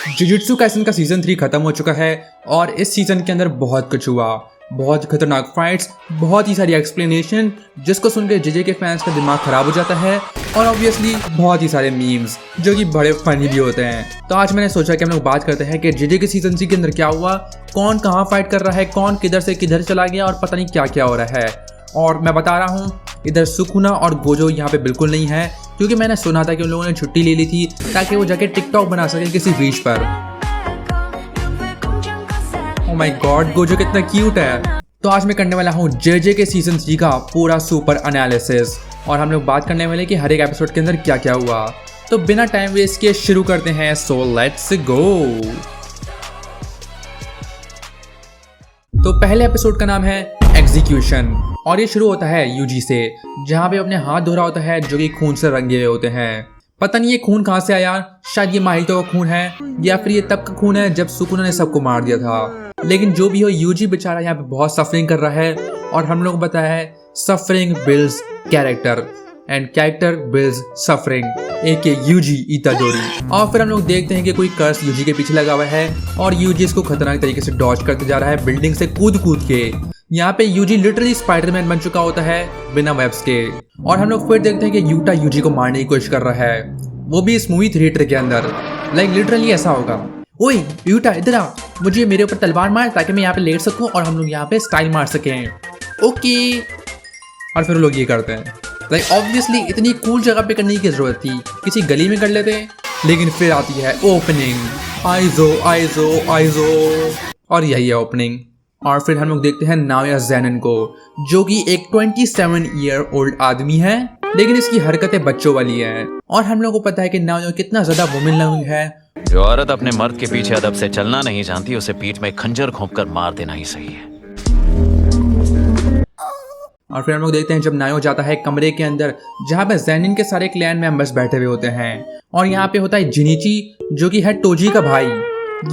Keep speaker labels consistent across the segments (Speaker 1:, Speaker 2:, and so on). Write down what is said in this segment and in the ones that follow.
Speaker 1: Jujutsu Kaisen का season 3 खत्म हो चुका है और इस सीजन के अंदर बहुत कुछ हुआ। बहुत खतरनाक फाइट्स, बहुत ही सारी एक्सप्लेनेशन जिसको सुनकर जेजे के फैंस का दिमाग खराब हो जाता है और ऑब्वियसली बहुत ही सारे मीम्स जो कि बड़े फनी भी होते हैं। तो आज मैंने सोचा कि हम लोग बात करते हैं कि जेजे के सीजन 3 के अंदर क्या हुआ, कौन कहाँ फाइट कर रहा है, कौन किधर से किधर चला गया और पता नहीं क्या क्या हो रहा है। और मैं बता रहा हूँ, इधर सुकुना और गोजो यहाँ पे बिल्कुल नहीं है, क्योंकि मैंने सुना था कि उन लोगों ने छुट्टी ले ली थी ताकि वो जाके टिकटॉक बना सके किसी बीच पर। ओह माय गॉड, गोजो कितना क्यूट है। तो आज मैं करने वाला हूँ जेजे के सीजन 3 का पूरा सुपर एनालिसिस और हम लोग बात करने वाले कि हर एक एपिसोड के अंदर क्या क्या हुआ। तो बिना टाइम वेस्ट किए शुरू करते हैं, सो लेट्स गो। तो पहले एपिसोड का नाम है एग्जीक्यूशन और ये शुरू होता है यूजी से, जहाँ पे अपने हाथ धो रहा होता है जो कि खून से रंगे हुए होते हैं। पता नहीं ये खून कहाँ से आया, शायद ये माहितो का खून है या फिर ये तब का खून है जब सुकुना ने सबको मार दिया था। लेकिन जो भी हो, यूजी बेचारा यहाँ पे बहुत सफरिंग कर रहा है और हम लोग बताया है suffering builds character and character builds suffering, एक यूजी इतादोरी। और फिर हम लोग देखते हैं कि कोई कर्स यूजी के पीछे लगा हुआ है और यूजी इसको खतरनाक तरीके से डॉज करते जा रहा है बिल्डिंग से कूद कूद के। यहाँ पे यूजी लिटरली स्पाइडरमैन बन चुका होता है बिना वेब्स के। और हम लोग फिर देखते हैं कि यूटा यूजी को मारने की कोशिश कर रहा है, वो भी इस मूवी थिएटर के अंदर। लाइक लिटरली ऐसा होगा, ओए यूटा इधर आ, मुझे मेरे ऊपर तलवार मार ताकि मैं यहाँ पे लेट सकूं और हम लोग यहाँ पे स्टाइल मार सकें। ओके, और फिर लोग ये करते हैं। लाइक ऑब्वियसली इतनी कूल जगह पे करने की जरूरत थी, किसी गली में कर लेते। लेकिन फिर आती है ओपनिंग, आइजो आइजो आइजो, और यही है ओपनिंग। और फिर हम लोग देखते हैं नाओया ज़ेनिन को, जो कि एक 27 ईयर ओल्ड आदमी है, लेकिन इसकी हरकतें बच्चों वाली हैं। और हम लोग को पता है कि नाओया कितना ज्यादा वुमेन लविंग है।
Speaker 2: जो औरत अपने मर्द के पीछे अदब से चलना नहीं जानती, उसे पीठ में खंजर घोंपकर मार देना ही सही है।
Speaker 1: और फिर हम लोग देखते हैं जब नायो जाता है कमरे के अंदर जहाँ पे ज़ेनिन के सारे क्लैन मेंबर्स बैठे हुए होते हैं और यहाँ पे होता है जिनिची, जो कि है टोजी का भाई।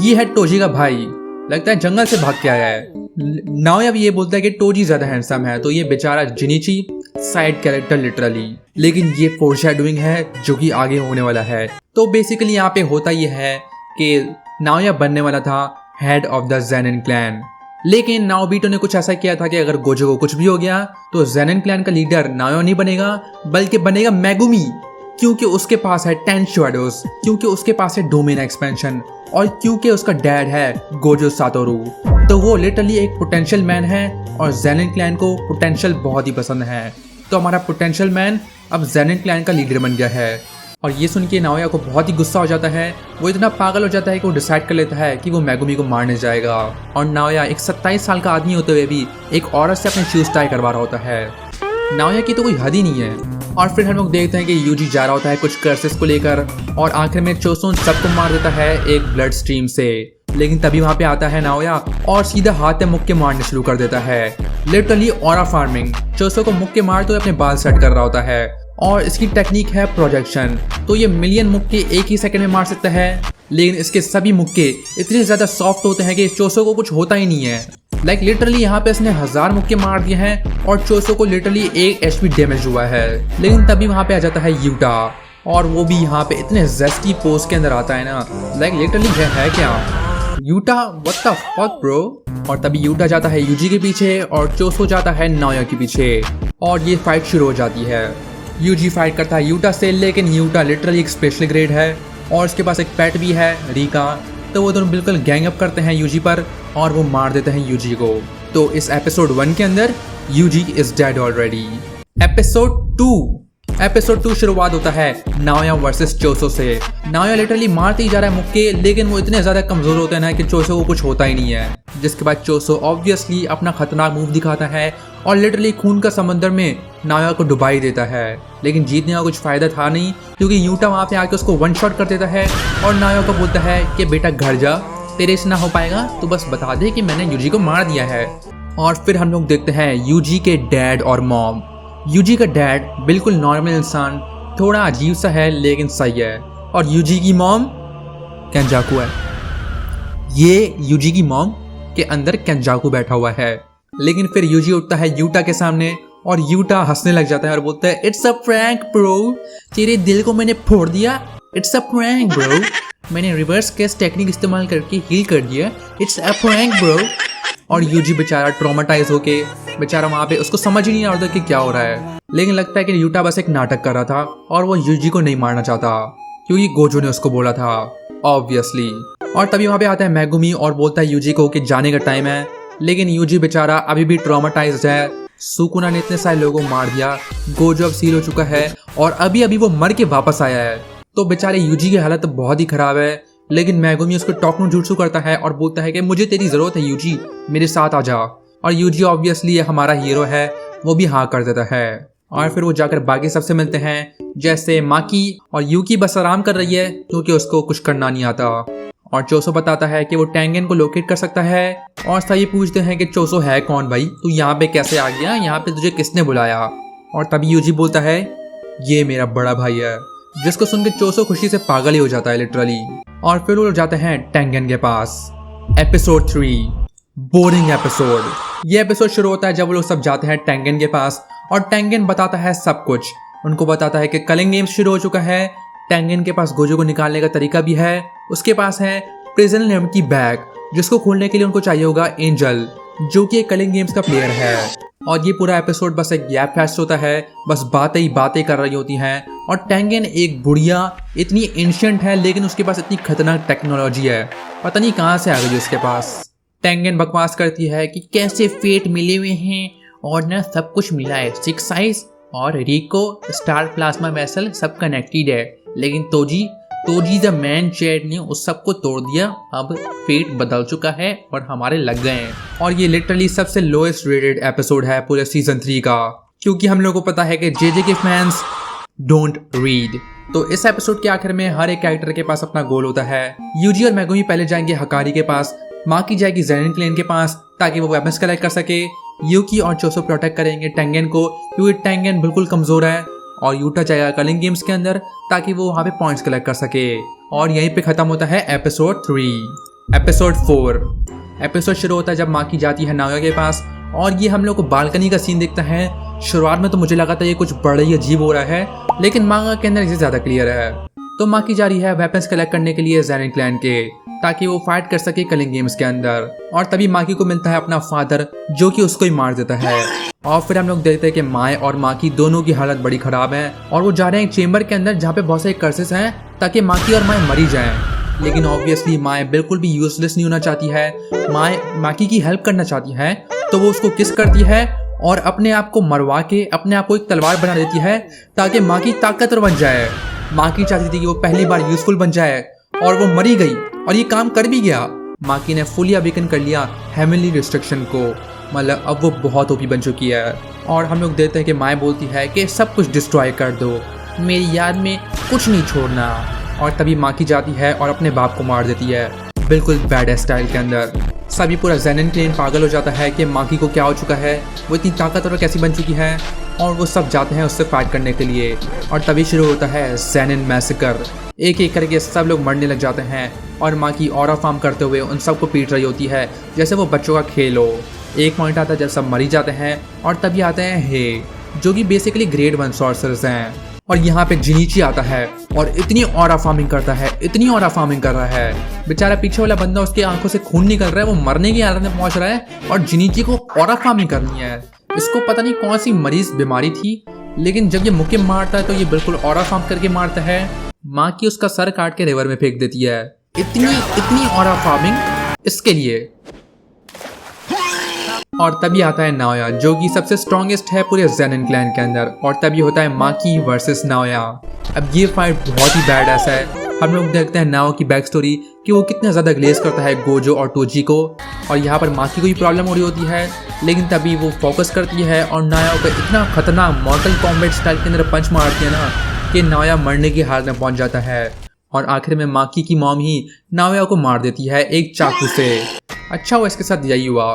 Speaker 1: ये है टोजी का भाई, लगता है जंगल से भाग के आया है। नाओया भी ये बोलता है कि टोजी ज्यादा हैंडसम है, तो ये बेचारा जिनिची साइड कैरेक्टर लिटरली। लेकिन ये फोरशैडोइंग है जो कि आगे होने वाला है। तो बेसिकली यहाँ पे होता ये है कि नाओया बनने वाला था head of the Zenin clan, लेकिन नाओबिटो ने कुछ ऐसा किया था कि अगर गोजो को कुछ भी हो गया तो ज़ेनिन क्लैन का लीडर नाओया नहीं बनेगा बल्कि बनेगा मेगुमी, क्योंकि उसके पास है 10 शैडोज, क्योंकि उसके पास है डोमेन एक्सपेंशन और क्योंकि उसका डैड है गोजो सातोरू। तो वो लिटरली एक पोटेंशियल मैन है और ज़ेनिन क्लैन को पोटेंशियल बहुत ही पसंद है। तो हमारा पोटेंशियल मैन अब ज़ेनिन क्लैन का लीडर बन गया है। और ये सुन के नाओया को बहुत ही गुस्सा हो जाता है, वो इतना पागल हो जाता है कि वो डिसाइड कर लेता है कि वो मेगुमी को मारने जाएगा। और नाओया एक 27 साल का आदमी होते हुए भी एक औरत से अपने शूज टाई करवा रहा होता है। नाओया की तो कोई हद ही नहीं है। और फिर हम लोग देखते हैं कि यूजी जा रहा होता है कुछ कर्सेस को लेकर और आखिर में चोसोन सबको मार देता है एक ब्लड स्ट्रीम से। लेकिन तभी वहां पे आता है नाओया और सीधा हाथ में मुक्के मारने शुरू कर देता है, लिटरली ऑरा फार्मिंग। चोसो को मुक्के मारते हुए अपने बाल सेट कर रहा होता है और इसकी टेक्निक है प्रोजेक्शन। तो ये मिलियन मुक्के एक ही सेकंड में मार सकता है, लेकिन इसके सभी मुक्के इतने ज्यादा सॉफ्ट होते हैं कि चोसो को कुछ होता ही नहीं है। लाइक लिटरली यहाँ पे इसने 1000 मुक्के मार दिए हैं और चोसो को लिटरली 1 HP डैमेज हुआ है। लेकिन तभी वहां पे आ जाता है यूटा और वो भी यहाँ पे इतने ज़ेस्टी पोज के अंदर आता है ना, लाइक लिटरली है क्या Utah, what the fuck bro. और तभी यूटा जाता है यूजी के पीछे और चोसो जाता है नाओया के पीछे और ये फाइट शुरू हो जाती है। यूजी फाइट करता है यूटा से, लेकिन यूटा लिटरली एक स्पेशल ग्रेड है और उसके पास एक पेट भी है रीका। तो वो दोनों बिल्कुल गैंग अप करते हैं यूजी पर और वो मार देते हैं यूजी को। तो इस एपिसोड 1 के अंदर Yuji is dead already. Episode 2 शुरुआत होता है नाओया वर्सेस चोसो से। नाओया लिटरली मारते ही जा रहा है मुक्के, लेकिन वो इतने ज्यादा कमजोर होते हैं ना कि चोसो को कुछ होता ही नहीं है। जिसके बाद चोसो ऑब्वियसली अपना खतरनाक मूव दिखाता है और लिटरली खून का समंदर में नाओया को डुबा ही देता है। लेकिन जीतने का कुछ फायदा था नहीं, क्योंकि यूटा वहां पे आके उसको 1 शॉट कर देता है और नाओया को बोलता है कि बेटा घर जा, तेरे से ना हो पाएगा, तो बस बता दे कि मैंने यूजी को मार दिया है। और फिर हम लोग देखते हैं यूजी के डैड और मॉम। यूजी का डैड बिल्कुल नॉर्मल इंसान, थोड़ा अजीब सा है लेकिन सही है। और यूजी की मॉम केंजाकू है। ये यूजी की मॉम के अंदर केंजाकू बैठा हुआ है। लेकिन फिर यूजी उठता है यूटा के सामने और यूटा हंसने लग जाता है और बोलता है इट्स अ प्रैंक ब्रो, तेरे दिल को मैंने फोड़ दिया, इट्स अ प्रैंक ब्रो। मैंने रिवर्स केस टेक्निक इस्तेमाल करके हील कर दिया, इट्स अ प्रैंक ब्रो। और यूजी बेचारा ट्रॉमेटाइज होके बेचारा वहाँ पे उसको समझ ही नहीं आ रहा था कि क्या हो रहा है, लेकिन लगता है कि यूटा बस एक नाटक कर रहा था और वो यूजी को नहीं मारना चाहता क्योंकि गोजो ने उसको बोला था ऑब्वियसली। और तभी वहाँ पे आता है मैगुमी और बोलता है यूजी को कि जाने का टाइम है, लेकिन यूजी बेचारा अभी भी ट्रॉमेटाइज्ड है। सुकुना ने इतने सारे लोगों को मार दिया, गोजो अब सील हो चुका है और अभी अभी वो मर के वापस आया है, तो बेचारे यूजी की हालत बहुत ही खराब है। लेकिन मैगुमी उसको टॉक नो जुट्सु करता है और बोलता है कि मुझे तेरी जरूरत है यूजी, मेरे साथ आ जा। और यूजी ऑब्वियसली ये हमारा हीरो है, वो भी हाँ कर देता है। और फिर वो जाकर बाकी सबसे मिलते हैं, जैसे माकी और यूकी बस आराम कर रही है क्योंकि उसको कुछ करना नहीं आता। और चोसो बताता है कि वो टेंगेन को लोकेट कर सकता है और सही पूछते हैं कि चोसो है कौन भाई, तू यहाँ पे कैसे आ गया, यहाँ पे तुझे किसने बुलाया। और तभी यूजी बोलता है ये मेरा बड़ा भाई है, जिसको सुन के चोसो खुशी से पागल ही हो जाता है लिटरली। और फिर वो जाते हैं टेंगेन के पास। Episode 3 boring episode. ये एपिसोड शुरू होता है जब वो लोग सब जाते हैं टेंगेन के पास और टेंगेन बताता है सब कुछ। उनको बताता है कि कलिंग गेम्स शुरू हो चुका है, टेंगेन के पास गोजो को निकालने का तरीका भी है, उसके पास है प्रिजन लिम की बैग जिसको खोलने के लिए उनको चाहिए होगा एंजल जो कि एक कलिंग गेम्स का प्लेयर है। और ये पूरा एपिसोड बस एक गैप फेस्ट होता है, बस बातें ही बातें कर रही होती हैं। और टेंगेन एक बुढ़िया इतनी एंशिएंट है लेकिन उसके पास इतनी खतरनाक टेक्नोलॉजी है, पता नहीं कहाँ से आ गई उसके पास। टेंगेन बकवास करती है कि कैसे फेट मिले हुए हैं और ना सब कुछ मिला है, 6 साइज और रिको स्टार प्लाज्मा वेसल सब कनेक्टेड है, लेकिन तोजी द मैन चैट ने उस सब को तोड़ दिया, अब फेट बदल चुका है और हमारे लग गए हैं। और ये लिटरली सबसे लोएस्ट रेटेड एपिसोड है पूरे सीजन 3 का, क्योंकि हम लोगों को पता है कि जेजे के फैंस डोंट रीड। तो इस एपिसोड के आखिर में हर एक कैरेक्टर के पास अपना गोल होता है। यूजी और मैगुमी पहले जाएंगे हकारी के पास, माकी जाएगी ज़ेनिन क्लेन के पास ताकि वो वेपन्स कलेक्ट कर सके, यूकी और चोसो प्रोटेक्ट करेंगे टेंगेन को क्योंकि टेंगेन बिल्कुल कमजोर है, और यूटा जाएगा कलिंग गेम्स के अंदर ताकि वो वहाँ पे पॉइंट्स कलेक्ट कर सके। और यहीं पे खत्म होता है एपिसोड 3। एपिसोड 4 एपिसोड शुरू होता है जब माकी जाती है नाओया के पास और ये हम लोग को बालकनी का सीन दिखता है। शुरुआत में तो मुझे लगा था ये कुछ बड़ा ही अजीब हो रहा है, लेकिन मांगा के अंदर इसे ज्यादा क्लियर है। तो माकी जा रही है वेपन्स कलेक्ट करने के लिए ज़ेनिन क्लैन के, ताकि वो फाइट कर सके कलिंग गेम्स के अंदर। और तभी माकी को मिलता है अपना फादर जो कि उसको ही मार देता है। और फिर हम लोग देखते हैं कि माए और माकी दोनों की हालत बड़ी खराब है और वो जा रहे हैं एक चेम्बर के अंदर जहाँ पे बहुत सारे कर्सेस हैं ताकि माकी और माए मरी जाएं। लेकिन ऑब्वियसली माए बिल्कुल भी यूजलेस नहीं होना चाहती है, माए माकी की हेल्प करना चाहती है, तो वो उसको किस करती है और अपने आप को मरवा के अपने आप को एक तलवार बना देती है ताकि माकी ताकतवर बन जाए। माकी चाहती थी कि वो पहली बार यूजफुल बन जाए और वो मरी गई और ये काम कर भी गया। माकी ने फुली अवेकन कर लिया हेवनली रिस्ट्रिक्शन को, मतलब अब वो बहुत ओपी बन चुकी है। और हम लोग देखते हैं कि माए बोलती है कि सब कुछ डिस्ट्रॉय कर दो, मेरी याद में कुछ नहीं छोड़ना। और तभी माकी जाती है और अपने बाप को मार देती है बिल्कुल बैड स्टाइल के अंदर। सभी पूरा ज़ेनिन क्लेन पागल हो जाता है कि माकी को क्या हो चुका है, वो इतनी ताकतवर कैसी बन चुकी है, और वो सब जाते हैं उससे फाइट करने के लिए। और तभी शुरू होता है ज़ेनिन मैसेकर। एक एक करके सब लोग मरने लग जाते हैं और माकी ऑरा फार्म करते हुए उन सबको पीट रही होती है जैसे वो बच्चों का खेल हो। एक पॉइंट आता है जब सब मरी जाते हैं और तभी आते हैं हे, जो कि बेसिकली ग्रेड 1 सॉर्सरर्स हैं। और यहाँ पे जिनीची आता है और इतनी ऑरा फार्मिंग करता है, इतनी ऑरा फार्मिंग कर रहा है, बेचारा पीछे वाला बंदा उसके आंखों से खून निकल रहा है, वो मरने की हालत में पहुंच रहा है और जिनीची को ऑरा फार्मिंग करनी है। इसको पता नहीं कौन सी मरीज बीमारी थी, लेकिन जब ये मुक्के मारता है तो ये बिल्कुल ऑरा फार्म करके मारता है। माँ की उसका सर काट के रिवर में फेंक देती है। इतनी ऑरा फार्मिंग इसके लिए। और तभी आता है नाओया जो कि सबसे स्ट्रॉन्गेस्ट है पूरे ज़ेनिन क्लैन के अंदर। और तभी होता है माकी वर्सेस नाओया। अब ये फाइट बहुत ही बैड ऐसा है। हम लोग देखते हैं नाओ की बैक स्टोरी कि वो कितना ज़्यादा ग्लेज करता है गोजो और टोजी को, और यहाँ पर माकी को ही प्रॉब्लम हो रही होती है, लेकिन तभी वो फोकस करती है और नाओया को इतना खतरनाक मॉर्टल कॉम्बैट स्टाइल के अंदर पंच मारती है ना कि नाओया मरने की हालत में पहुंच जाता है। और आखिर में माकी की मॉम ही नाओया को मार देती है एक चाकू से। अच्छा हुआ इसके साथ यही हुआ।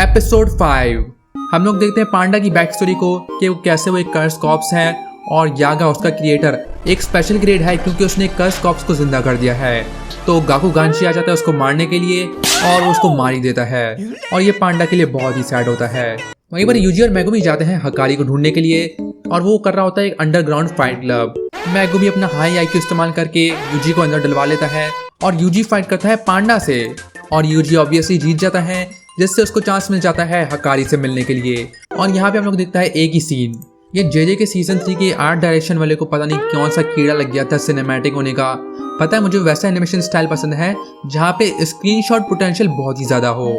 Speaker 1: एपिसोड 5 हम लोग देखते हैं पांडा की बैक स्टोरी को कि वो कैसे वो एक कर्स कॉप्स है और यागा उसका क्रिएटर एक स्पेशल ग्रेड है क्योंकि उसने कर्स कॉप्स को जिंदा कर दिया है। तो गाकू गांशी आ जाता है उसको मारने के लिए और वो उसको मार ही देता है और ये पांडा के लिए बहुत ही सैड होता है। वहीं पर यूजी और मैगुमी जाते हैं हकारी को ढूंढने के लिए और वो कर रहा होता है एक अंडरग्राउंड फाइट क्लब। मैगुमी अपना हाई आईक्यू इस्तेमाल करके यूजी को अंदर डलवा लेता है और यूजी फाइट करता है पांडा से और यूजी ऑब्वियसली जीत जाता है, जिससे उसको चांस मिल जाता है हकारी से मिलने के लिए। और यहाँ पे हम लोग देखता है एक ही सीन। ये जेजे के सीजन 3 के आर्ट डायरेक्शन वाले को पता नहीं कौन सा कीड़ा लग गया था सिनेमैटिक होने का। पता है मुझे वैसा एनिमेशन स्टाइल पसंद है जहाँ पे स्क्रीनशॉट पोटेंशियल बहुत ही ज़्यादा हो।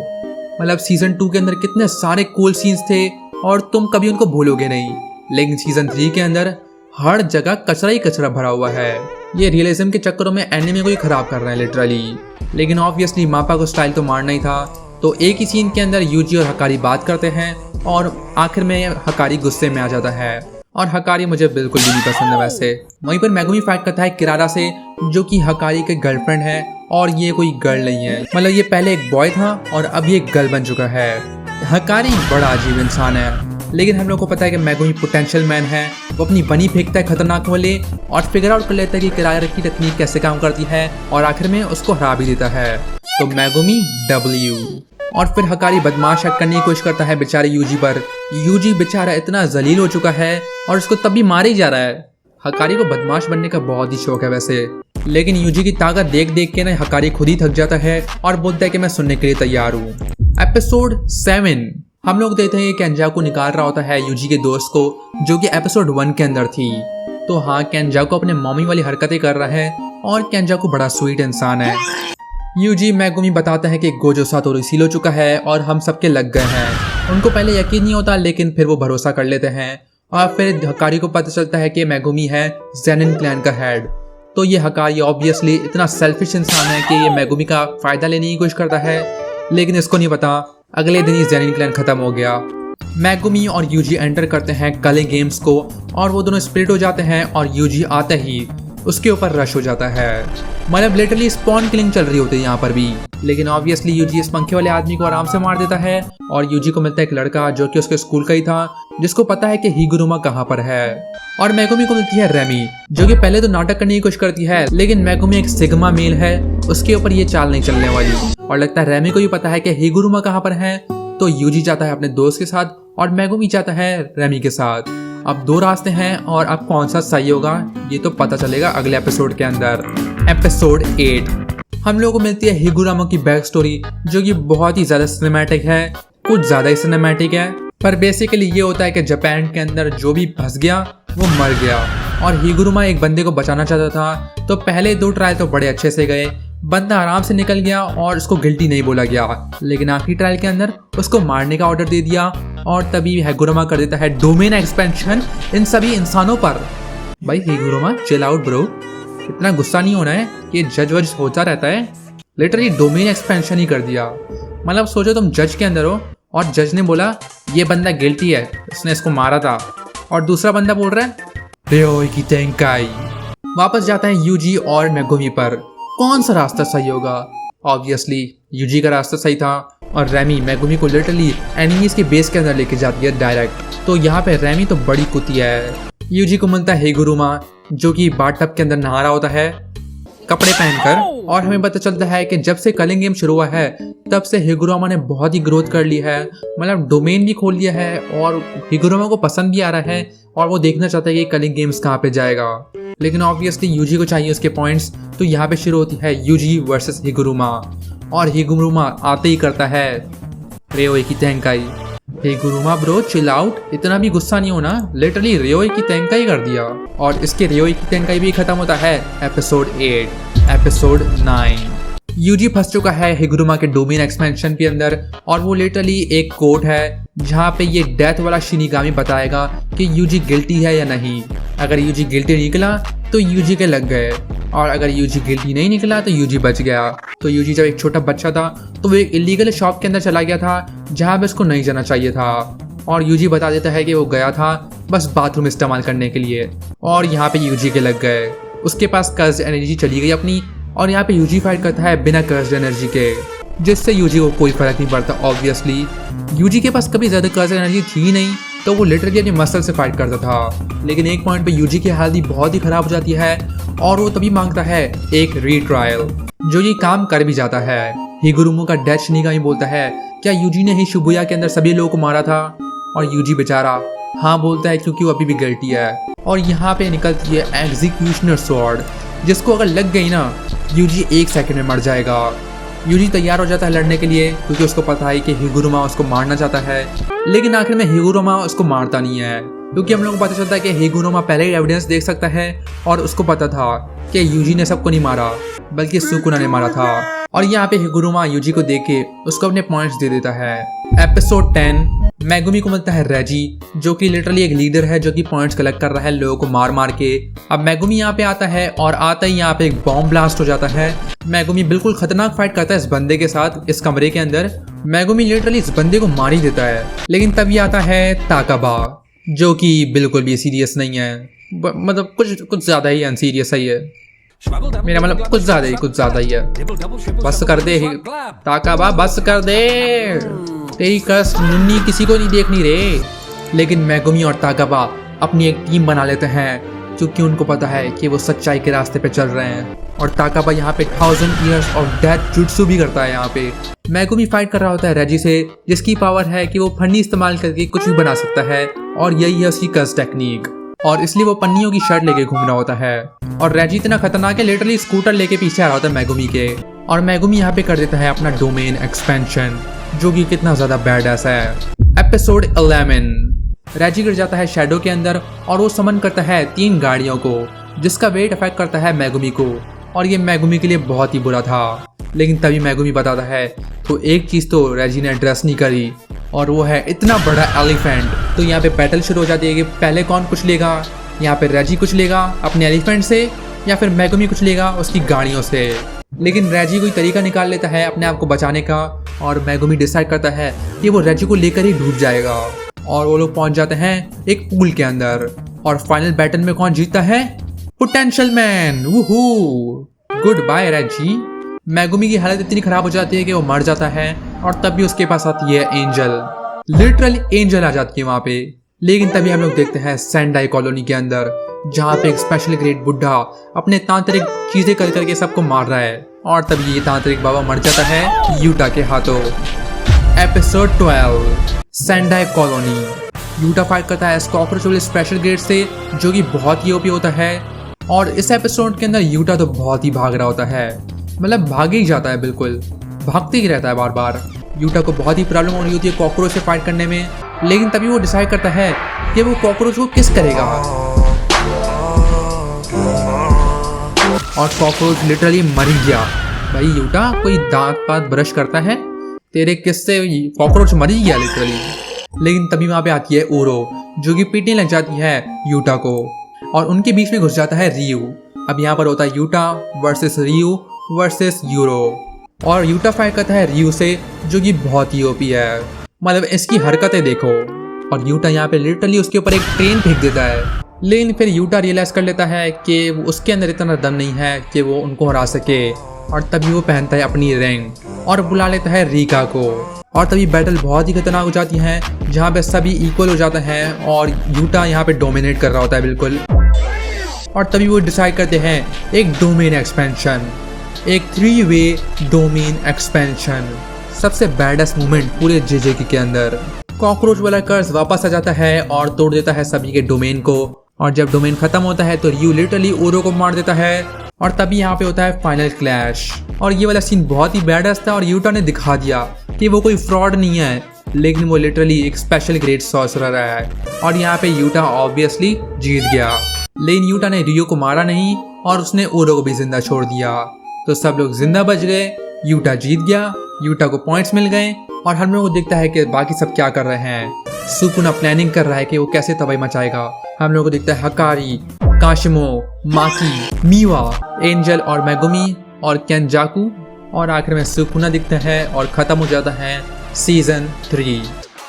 Speaker 1: मतलब सीजन 2 के अंदर कितने सारे कूल सीन्स थे और तुम कभी उनको भूलोगे नहीं, लेकिन सीजन 3 के अंदर हर जगह कचरा ही कचरा भरा हुआ है। ये रियलिज्म के चक्करों में एनिमे को ही खराब कर रहा है लिटरली। लेकिन ऑब्वियसली मापा को स्टाइल तो मारना ही था, तो एक ही सीन के अंदर यूजी और हकारी बात करते हैं और आखिर में हकारी गुस्से में आ जाता है और हकारी मुझे बिल्कुल भी नहीं पसंद है वैसे। वहीं पर मेगुमी फाइट करता है किरारा से, जो कि हकारी के गर्लफ्रेंड है और ये कोई गर्ल नहीं है। मतलब ये पहले एक बॉय था और अब ये गर्ल बन चुका है। हकारी बड़ा अजीब इंसान है, लेकिन हम लोग को पता है कि मेगुमी पोटेंशियल मैन है। वो अपनी बनी फेंकता है खतरनाक वाले और फिगर आउट कर लेता है कि किरारा की टेक्निक कैसे काम करती है और आखिर में उसको हरा भी देता है। तो मेगुमी W। और फिर हकारी बदमाश हक करने की कोशिश करता है बेचारे यूजी पर। यूजी बेचारा इतना जलील हो चुका है और उसको तब भी मारे ही जा रहा है। हकारी को बदमाश बनने का बहुत ही शौक है वैसे, लेकिन यूजी की ताकत देख देख के ना हकारी खुद ही थक जाता है और बोलता है कि मैं सुनने के लिए तैयार हूँ। एपिसोड 7 हम लोग देखते हैं कि केंजाकू निकाल रहा होता है यूजी के दोस्त को, जो कि एपिसोड 1 के अंदर थी। तो हाँ, केंजाकू अपने मम्मी वाली हरकतें कर रहा है और केंजाकू बड़ा स्वीट इंसान है। यूजी मेगुमी बताता है कि गोजो सातोरू सील हो चुका है और हम सबके लग गए हैं। उनको पहले यकीन नहीं होता, लेकिन फिर वो भरोसा कर लेते हैं और फिर हकारी को पता चलता है कि मेगुमी है ज़ेनिन क्लैन का हेड। तो ये हकारी ऑब्वियसली इतना सेल्फिश इंसान है कि ये मेगुमी का फायदा लेने की कोशिश करता है, लेकिन इसको नहीं पता अगले दिन ही ज़ेनिन क्लैन खत्म हो गया। मेगुमी और यूजी एंटर करते हैं कलिंग गेम्स को और वो दोनों स्प्लिट हो जाते हैं और यूजी आते ही उसके ऊपर रश हो जाता है। मतलब लिटरली स्पॉन किलिंग चल रही होती है यहाँ पर भी, लेकिन ऑब्वियसली यूजी इस पंखे वाले आदमी को आराम से मार देता है और यूजी को मिलता है एक लड़का जो कि उसके स्कूल का ही था, जिसको पता है कि हिगुरुमा कहाँ पर है। और मेगुमी को मिलती है रेमी, जो कि पहले तो नाटक करने की कोशिश करती है, लेकिन मेगुमी एक सिग्मा मेल है, उसके ऊपर ये चाल नहीं चलने वाली। और लगता है रेमी को भी पता है कि हिगुरुमा कहाँ पर है। तो यूजी जाता है अपने दोस्त के साथ और मेगुमी जाता है रेमी के साथ। अब दो रास्ते हैं और अब कौन सा सही होगा ये तो पता चलेगा अगले एपिसोड के अंदर। एपिसोड 8 हम लोगों को मिलती है हिगुरामा की बैक स्टोरी, जो कि बहुत ही ज्यादा सिनेमैटिक है, कुछ ज्यादा ही सिनेमैटिक है। पर बेसिकली ये होता है कि जापान के अंदर जो भी फंस गया वो मर गया और हिगुरुमा एक बंदे को बचाना चाहता था। तो पहले 2 ट्रायल तो बड़े अच्छे से गए, बंदा आराम से निकल गया और उसको गिल्टी नहीं बोला गया, लेकिन आखिरी ट्रायल के अंदर उसको मारने का ऑर्डर दे दिया और तभी हिगुरुमा कर देता है डोमेन एक्सपेंशन इन सभी इंसानों पर। भाई हिगुरुमा चिल आउट ब्रो, इतना गुस्सा नहीं होना है कि जज वज होता रहता है। लिटरली डोमेन एक्सपेंशन ही कर दिया। मतलब सोचो तुम जज के अंदर हो और जज ने बोला ये बंदा गिल्टी है, इसने इसको मारा था, और दूसरा बंदा बोल रहा है रेओई की तेंकाई। वापस जाता है यूजी और मेगुमी पर। कौन सा रास्ता सही होगा? ऑब्वियसली यूजी का रास्ता सही था और रेमी मेगुमी को लिटरली एनिमीज के बेस के अंदर लेके जाती है डायरेक्ट। तो यहाँ पे रेमी तो बड़ी कुतिया है। यूजी को मिलता है हिगुरुमा, जो कि बाथटब के अंदर नहा रहा होता है कपड़े पहनकर, और हमें पता चलता है कि जब से कलिंग गेम शुरू हुआ है तब से हिगुरुमा ने बहुत ही ग्रोथ कर ली है। मतलब डोमेन भी खोल लिया है और हिगुरुमा को पसंद भी आ रहा है और वो देखना चाहता है कि कलिंग गेम्स कहाँ पे जाएगा। लेकिन ऑब्वियसली यूजी को चाहिए उसके पॉइंट्स, तो यहाँ पे शुरू होती है यूजी वर्सेस हिगुरुमा और हिगुरुमा आते ही करता है रेओई की तेंकाई। हिगुरुमा ब्रो चिल आउट, इतना भी गुस्सा नहीं होना, लिटरली रेओई की तेंकाई कर दिया और इसके रेओई की तेंकाई भी खत्म होता है एपिसोड 8। एपिसोड 9 यूजी फंस चुका है हिगुरुमा के डोमेन एक्सपेंशन के अंदर और वो लिटरली एक कोर्ट है जहाँ पे ये डेथ वाला शिनिगामी बताएगा कि यूजी गिल्टी है या नहीं। अगर यूजी गिल्टी निकला तो यूजी के लग गए और अगर यूजी गिल्टी नहीं निकला तो यूजी बच गया। तो यूजी जब एक छोटा बच्चा था तो वो एक इलीगल शॉप के अंदर चला गया था जहाँ पे उसको नहीं जाना चाहिए था और यूजी बता देता है कि वो गया था बस बाथरूम इस्तेमाल करने के लिए और यहाँ पे यूजी के लग गए। उसके पास कर्ज एनर्जी चली गई अपनी और यहाँ पे यूजी फाइट करता है बिना कर्ज एनर्जी के, जिससे यूजी को कोई फर्क नहीं पड़ता। ऑब्वियसली यूजी के पास कभी ज़्यादा कर्ज एनर्जी थी नहीं, तो वो लिटरली अपने मसल से फाइट करता था। लेकिन एक पॉइंट पे यूजी की हालत बहुत ही खराब हो जाती है और वो तभी मांगता है एक रीट्रायल, जो ये काम कर भी जाता है। हिगुरुमा का डेथ शिनिगामी बोलता है क्या यूजी ने ही शिबुया के अंदर सभी लोगों को मारा था? और यूजी बेचारा हाँ बोलता है क्योंकि वो अभी भी गिल्टी है। और यहाँ पे निकलती है एग्जीक्यूशनर स्वॉर्ड, जिसको अगर लग गई ना यूजी 1 सेकंड में मर जाएगा। यूजी तैयार हो जाता है लड़ने के लिए क्योंकि उसको पता है कि हिगुरुमा उसको मारना चाहता है, लेकिन आखिर में हिगुरुमा उसको मारता नहीं है क्योंकि हम लोगों को पता चलता है कि हिगुरुमा पहले ही एविडेंस देख सकता है और उसको पता था कि यूजी ने सबको नहीं मारा बल्कि सुकुना ने मारा था। और यहाँ पे हिगुरुमा यूजी को देख के उसको अपने पॉइंट्स दे देता है। एपिसोड 10 मेगुमी को मिलता है रेजी, जो कि लिटरली एक लीडर है जो कि पॉइंट्स कलेक्ट कर रहा है लोगों को मार मार के। अब मेगुमी यहाँ पे आता है और आता ही यहाँ पे एक बॉम्ब ब्लास्ट हो जाता है। मेगुमी बिल्कुल खतरनाक फाइट करता है इस बंदे के साथ इस कमरे के अंदर। मेगुमी लिटरली इस बंदे को मार ही देता है, लेकिन तभी आता है ताकाबा जो कि बिल्कुल भी सीरियस नहीं है, मतलब कुछ ज्यादा ही अनसीरियस है ये, मेरा मतलब कुछ ज्यादा ही है। बस कर दे ताकाबा, बस कर दे, तेरी कस मुन्नी किसी को नहीं देखनी रे। लेकिन मेगुमी और ताकाबा अपनी एक टीम बना लेते हैं क्योंकि उनको पता है कि वो सच्चाई के रास्ते पे चल रहे हैं। और ताकाबा यहाँ पे 1000 years ऑफ डेथ जुट्सु भी करता है। यहाँ पे मेगुमी फाइट कर रहा होता है रेजी से, जिसकी पावर है कि वो फन्नी इस्तेमाल करके कुछ भी बना सकता है और यही है उसकी कस टेक्निक, और इसलिए वो पन्नियों की शर्ट लेके घूम रहा होता है। और रेजी इतना खतरनाक है, लिटरली स्कूटर लेके पीछे आ रहा होता है मेगुमी के, और मेगुमी यहाँ पे कर देता है अपना डोमेन एक्सपेंशन, जो कि कितना ज्यादा बैडएस है। एपिसोड 11 रेजी गिर जाता है शैडो के अंदर और वो समन करता है 3 गाड़ियों को, जिसका वेट अफेक्ट करता है मेगुमी को, और ये मेगुमी के लिए बहुत ही बुरा था। लेकिन तभी मेगुमी बताता है तो एक चीज तो रेजी ने एड्रेस नहीं करी, और वो है इतना बड़ा एलिफेंट। तो यहाँ पे बैटल शुरू हो जाती है कि पहले कौन कुछ लेगा। यहाँ पे रेजी कुछ लेगा अपने एलिफेंट से या फिर मेगुमी कुछ लेगा उसकी गाड़ियों से। लेकिन रेजी कोई तरीका निकाल लेता है अपने आप को बचाने का, और मेगुमी डिसाइड करता है कि वो रेजी को लेकर ही डूब जाएगा, और वो लोग पहुंच जाते हैं एक पूल के अंदर। और फाइनल बैटल में कौन जीतता है? Potential man. Woohoo, good bye Reggie. Megumi की हालत इतनी खराब हो जाती है कि वो मर जाता है, और तब भी उसके पास आती है एंजल, लिटरली एंजल आ जाती है वहां पे। लेकिन तभी हम लोग देखते हैं सेंडाई कॉलोनी के अंदर, जहाँ पे एक स्पेशल ग्रेड बुढ़ा अपने तांत्रिक चीजें कर करके सबको मार रहा है, और तभी ये तांत्रिक बाबा मर जाता है यूटा के हाथों। Episode 12 Sendai colony. Utah fight करता है कॉकरोच वाले स्पेशल ग्रेड से, जो कि बहुत ही ओपी होता है। और इस एपिसोड के अंदर यूटा तो बहुत ही भाग रहा होता है, मतलब भाग ही जाता है, बिल्कुल भागते ही रहता है बार बार। यूटा को बहुत ही प्रॉब्लम हो रही होती है कॉकरोच से फाइट करने में, लेकिन तभी वो डिसाइड करता है कि वो कॉकरोच को किस करेगा, और कॉकरोच लिटरली मर ही गया। भाई यूटा, कोई दांत पात ब्रश करता है? तेरे किससे कॉकरोच मर ही गया लिटरली। लेकिन तभी वहां पे आती है ओरो, जो कि पीटने लग जाती है यूटा को, और उनके बीच में घुस जाता है रियू। अब यहाँ पर होता है यूटा वर्सेस रियू वर्सेस यूरो, और यूटा फाइट करता है रियू से, जो कि बहुत ही ओपी है, मतलब इसकी हरकतें देखो। और यूटा यहाँ पे लिटरली उसके ऊपर एक ट्रेन फेंक देता है। लेकिन फिर यूटा रियलाइज कर लेता है कि उसके अंदर इतना दम नहीं है कि वो उनको हरा सके, और तभी वो पहनता है अपनी रैंक और बुला लेता है रीका को। और तभी बैटल बहुत ही खतरनाक हो जाती है, जहाँ पे सभी इक्वल हो जाते हैं और यूटा यहाँ पे डोमिनेट कर रहा होता है बिल्कुल। और तभी वो डिसाइड करते हैं एक डोमेन एक्सपेंशन, एक 3-वे डोमेन एक्सपेंशन, सबसे बैडेस्ट मूवमेंट पूरे जेजेकी के अंदर। कॉकरोच वाला कर्स वापस आ जाता है और तोड़ देता है सभी के डोमेन को, और जब डोमेन खत्म होता है तो रियू लिटरली ओरो को मार देता है। और तभी यहाँ पे होता है फाइनल क्लैश, और ये वाला सीन बहुत ही बैडेस्ट था, और यूटा ने दिखा दिया कि वो कोई फ्रॉड नहीं है, लेकिन वो लिटरली एक स्पेशल ग्रेड सॉर्सरर है। और यहाँ पे यूटा ऑब्वियसली जीत गया, लेकिन यूटा ने रियो को मारा नहीं और उसने ओरो को भी जिंदा छोड़ दिया। तो सब लोग जिंदा बच गए, यूटा जीत गया, यूटा को पॉइंट्स मिल गए, और हम लोग को दिखता है कि बाकी सब क्या कर रहे हैं। सुकुना प्लानिंग कर रहा है कि वो कैसे तबाही मचाएगा। हम लोग को दिखता है हकारी, काशिमो, माकी, मीवा, एंजल और मेगुमी और केनजाकू, और आखिर में सुकुना दिखता है, और खत्म हो जाता है सीजन 3।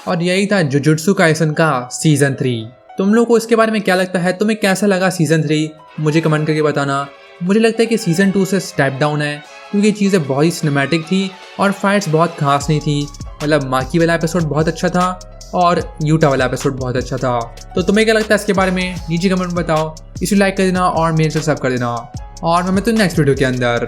Speaker 1: और यही था जुजुत्सु काइसन का सीजन 3। तुम लोग को इसके बारे में क्या लगता है? तुम्हें कैसा लगा सीजन 3? मुझे कमेंट करके बताना। मुझे लगता है कि सीजन 2 से स्टेप डाउन है, क्योंकि चीज़ें बहुत ही सिनेमैटिक थी और फाइट्स बहुत खास नहीं थी। मतलब माकी वाला एपिसोड बहुत अच्छा था और यूटा वाला एपिसोड बहुत अच्छा था। तो तुम्हें क्या लगता है इसके बारे में? नीचे कमेंट में बताओ। इसे लाइक कर देना और मेरे से सब्सक्राइब कर देना, और मैं मिलता हूं नेक्स्ट वीडियो के अंदर।